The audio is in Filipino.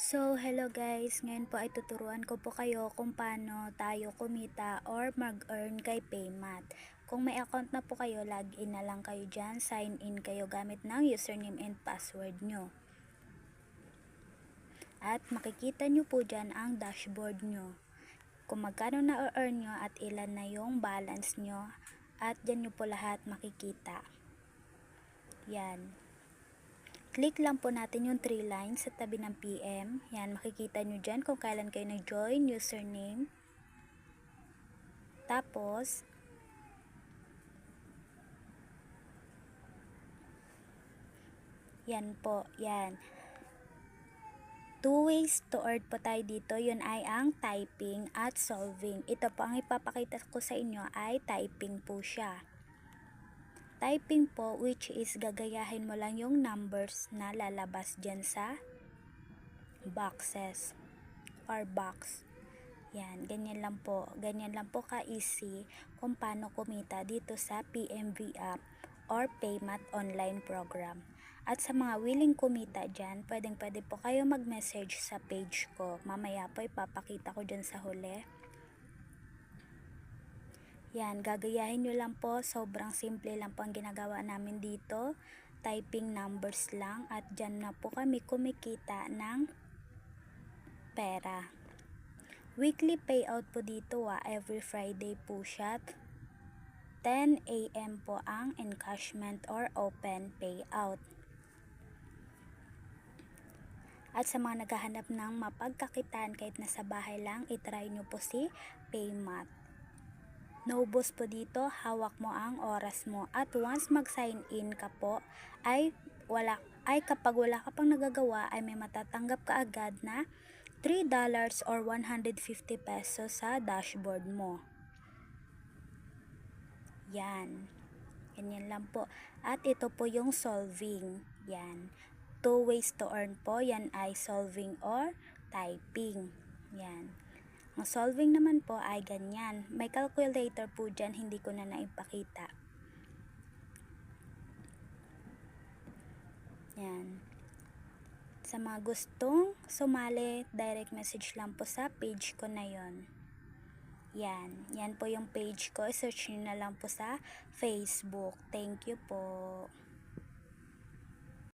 So, hello guys. Ngayon po ay tuturuan ko po kayo kung paano tayo kumita or mag-earn kay Paymat. Kung may account na po kayo, login na lang kayo dyan. Sign in kayo gamit ng username and password nyo. At makikita nyo po dyan ang dashboard nyo. Kung magkano na-earn nyo at ilan na yung balance nyo. At dyan nyo po lahat makikita. Yan. Click lang po natin yung 3 lines sa tabi ng PM. Yan, makikita nyo dyan kung kailan kayo nag-join, username. Tapos, yan po, yan. 2 ways to earn po tayo dito. Yun ay ang typing at solving. Ito po ang ipapakita ko sa inyo ay typing po siya. Typing po, which is gagayahin mo lang yung numbers na lalabas dyan sa boxes or box. Yan, ganyan lang po. Ganyan lang po ka-easy kung paano kumita dito sa PMV app or Paymat online program. At sa mga willing kumita dyan, pwede po kayo mag-message sa page ko. Mamaya po ipapakita ko dyan sa huli. Yan, gagayahin nyo lang po. Sobrang simple lang po ang ginagawa namin dito. Typing numbers lang at dyan na po kami kumikita ng pera. Weekly payout po dito every Friday po siya. 10 AM po ang encashment or open payout. At sa mga naghahanap ng mapagkakitaan kahit nasa bahay lang, itry nyo po si Paymat. No boss po dito, hawak mo ang oras mo. At once mag-sign in ka po, kapag wala ka pang nagagawa, ay may matatanggap ka agad na $3 or 150 pesos sa dashboard mo. Yan. Ganyan lang po. At ito po yung solving. Yan. 2 ways to earn po. Yan ay solving or typing. Yan. Ang solving naman po ay ganyan. May calculator po dyan, hindi ko na naipakita. Yan. Sa mga gustong sumali, direct message lang po sa page ko na yon. Yan. Yan po yung page ko. Search nyo na lang po sa Facebook. Thank you po.